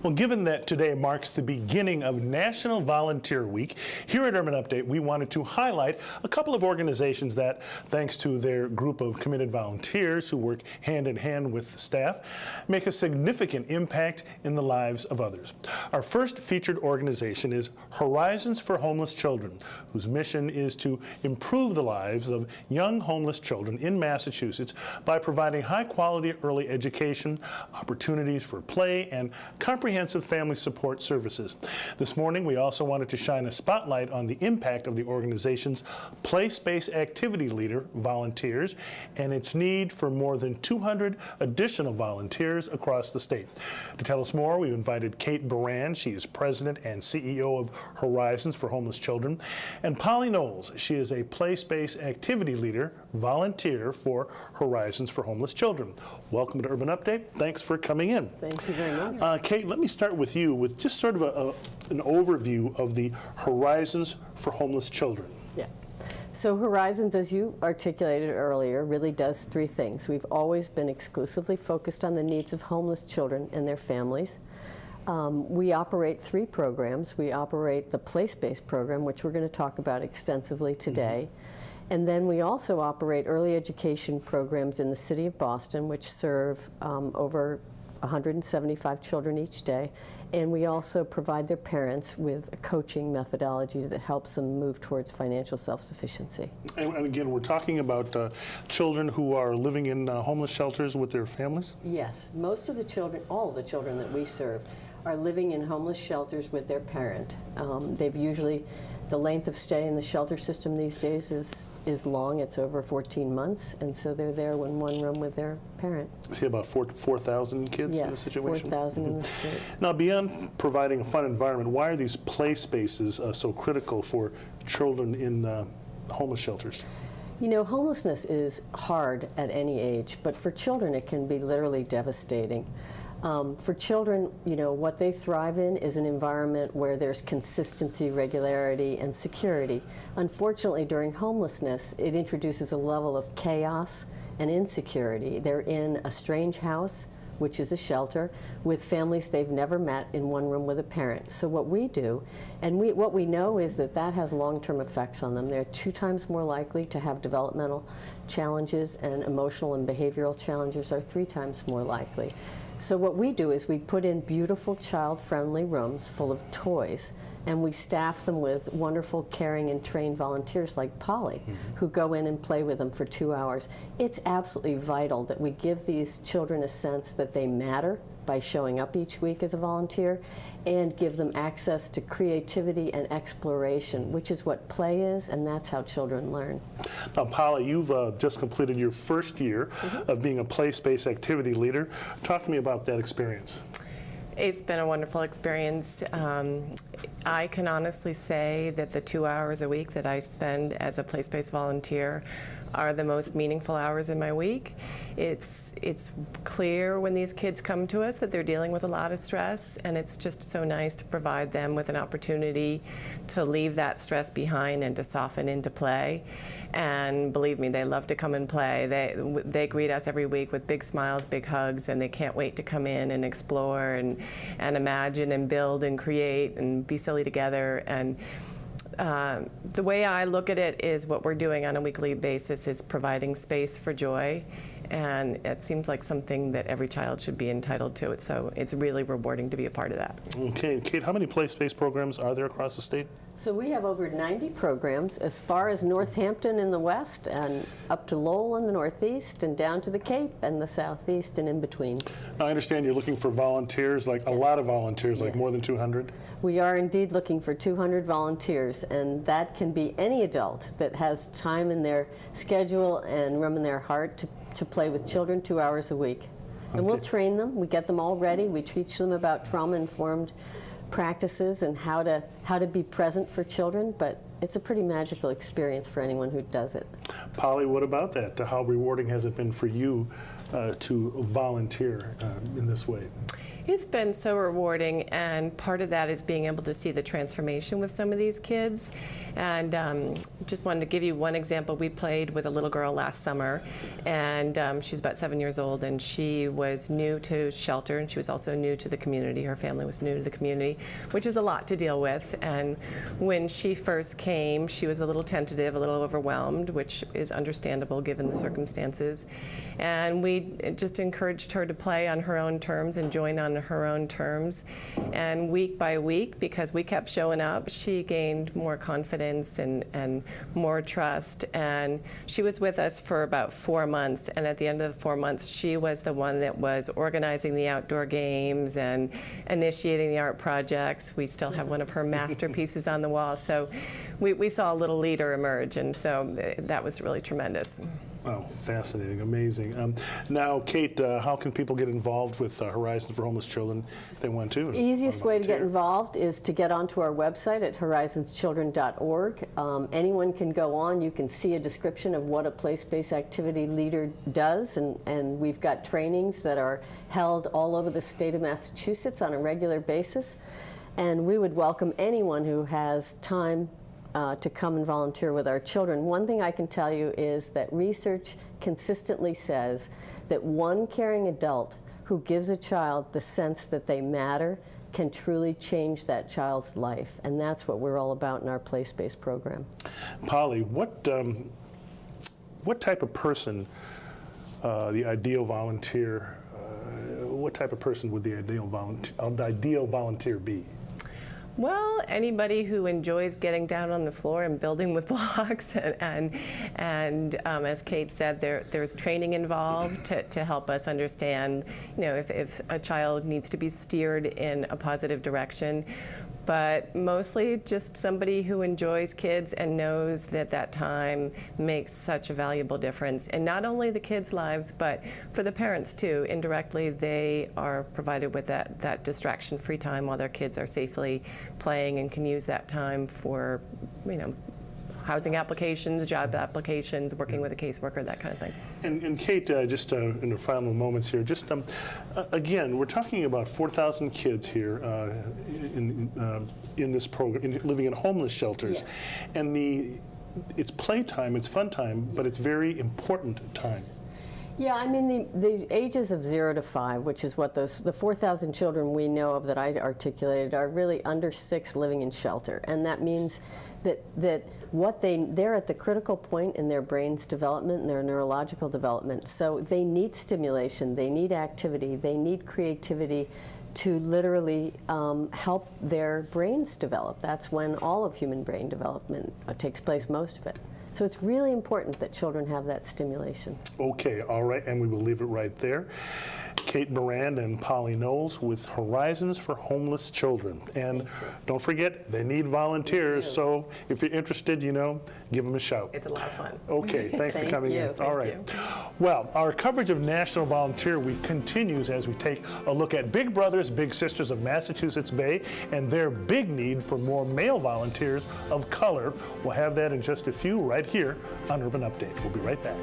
Well, given that today marks the beginning of National Volunteer Week, here at Urban Update, we wanted to highlight a couple of organizations that, thanks to their group of committed volunteers who work hand in hand with the staff, make a significant impact in the lives of others. Our first featured organization is Horizons for Homeless Children, whose mission is to improve the lives of young homeless children in Massachusetts by providing high-quality early education, opportunities for play, and comprehensive family support services. This morning, we also wanted to shine a spotlight on the impact of the organization's play space activity leader volunteers and its need for more than 200 additional volunteers across the state. To tell us more, we've invited Kate Barrand. She is president and CEO of Horizons for Homeless Children, and Polly Knowles. She is a play space activity leader volunteer for Horizons for Homeless Children. Welcome to Urban Update. Thanks for coming in. Thank you very much. Kate, let me start with you with just sort of an overview of the Horizons for Homeless Children. Yeah. So Horizons, as you articulated earlier, really does three things. We've always been exclusively focused on the needs of homeless children and their families. We operate three programs. We operate the place-based program, which we're going to talk about extensively today. And then we also operate early education programs in the city of Boston, which serve over 175 children each day, and we also provide their parents with a coaching methodology that helps them move towards financial self-sufficiency. And again, we're talking about children who are living in homeless shelters with their families? Yes, most of the children, all of the children that we serve, are living in homeless shelters with their parent. They've usually, the length of stay in the shelter system these days is long. It's over 14 months, and so they're there in one room with their parent. See about 4,000 kids in the situation? Yes, 4,000 in the state. Now, beyond providing a fun environment, why are these play spaces so critical for children in homeless shelters? You know, homelessness is hard at any age, but for children it can be literally devastating. For children, you know, what they thrive in is an environment where there's consistency, regularity, and security. Unfortunately, during homelessness, it introduces a level of chaos and insecurity. They're in a strange house, which is a shelter, with families they've never met in one room with a parent. So what we do, and what we know is that that has long-term effects on them. They're 2 times more likely to have developmental challenges, and emotional and behavioral challenges are 3 times more likely. So what we do is we put in beautiful child-friendly rooms full of toys, and we staff them with wonderful, caring, and trained volunteers like Polly, who go in and play with them for 2 hours. It's absolutely vital that we give these children a sense that they matter by showing up each week as a volunteer, and give them access to creativity and exploration, which is what play is, and that's how children learn. Now, Polly, you've just completed your first year of being a play space activity leader. Talk to me about that experience. It's been a wonderful experience. I can honestly say that the 2 hours a week that I spend as a place-based volunteer are the most meaningful hours in my week. It's clear when these kids come to us that they're dealing with a lot of stress, and it's just so nice to provide them with an opportunity to leave that stress behind and to soften into play. And believe me, they love to come and play. They greet us every week with big smiles, big hugs, and they can't wait to come in and explore and imagine and build and create and be silly together. And the way I look at it is what we're doing on a weekly basis is providing space for joy, and it seems like something that every child should be entitled to. So it's really rewarding to be a part of that. Okay, Kate, how many place-based programs are there across the state? So we have over 90 programs as far as Northampton in the west, and up to Lowell in the northeast, and down to the Cape and the southeast, and in between. Now, I understand you're looking for volunteers, like a lot of volunteers, like more than 200? We are indeed looking for 200 volunteers, and that can be any adult that has time in their schedule and room in their heart to play with children 2 hours a week. And we'll train them, we get them all ready, we teach them about trauma-informed practices and how to be present for children, but it's a pretty magical experience for anyone who does it. Polly, what about that? How rewarding has it been for you to volunteer in this way? It's been so rewarding, and part of that is being able to see the transformation with some of these kids. And just wanted to give you one example. We played with a little girl last summer, and she's about 7 years old, and she was new to shelter, and she was also new to the community. Her family was new to the community, which is a lot to deal with. And when she first came, she was a little tentative, a little overwhelmed, which is understandable given the circumstances. And we just encouraged her to play on her own terms and join on her own terms. And week by week, because we kept showing up, she gained more confidence and more trust. And she was with us for about 4 months. And at the end of the 4 months, she was the one that was organizing the outdoor games and initiating the art projects. We still have one of her masterpieces on the wall. So we saw a little leader emerge. And so that was really tremendous. Wow, fascinating, amazing. Now, Kate, how can people get involved with Horizons for Homeless Children if they want to? Easiest way to get involved is to get onto our website at horizonschildren.org. Anyone can go on. You can see a description of what a place-based activity leader does, and we've got trainings that are held all over the state of Massachusetts on a regular basis. And we would welcome anyone who has time to come and volunteer with our children. One thing I can tell you is that research consistently says that one caring adult who gives a child the sense that they matter can truly change that child's life. And that's what we're all about in our place-based program. Polly, what type of person, the ideal volunteer, what type of person would the ideal volunteer be? Well, anybody who enjoys getting down on the floor and building with blocks, and as Kate said, there's training involved to help us understand, if a child needs to be steered in a positive direction. But mostly just somebody who enjoys kids and knows that that time makes such a valuable difference in not only the kids' lives, but for the parents too. Indirectly, they are provided with that distraction-free time while their kids are safely playing and can use that time for, housing applications, job applications, working with a caseworker, that kind of thing. And Kate, just in the final moments here, just again, we're talking about 4,000 kids here in this program, living in homeless shelters. Yes. And it's playtime, it's fun time, but it's very important time. Yeah, I mean, the ages of 0 to 5, which is what the 4,000 children we know of that I articulated, are really under 6 living in shelter. And that means that they're at the critical point in their brain's development and their neurological development. So they need stimulation, they need activity, they need creativity to literally help their brains develop. That's when all of human brain development takes place, most of it. So it's really important that children have that stimulation. Okay, all right, and we will leave it right there. Kate Barrand and Polly Knowles with Horizons for Homeless Children. And don't forget, they need volunteers, so if you're interested, give them a shout. It's a lot of fun. Okay, thanks for coming in. All right. Thank you. Well, our coverage of National Volunteer Week continues as we take a look at Big Brothers, Big Sisters of Massachusetts Bay and their big need for more male volunteers of color. We'll have that in just a few right here on Urban Update. We'll be right back.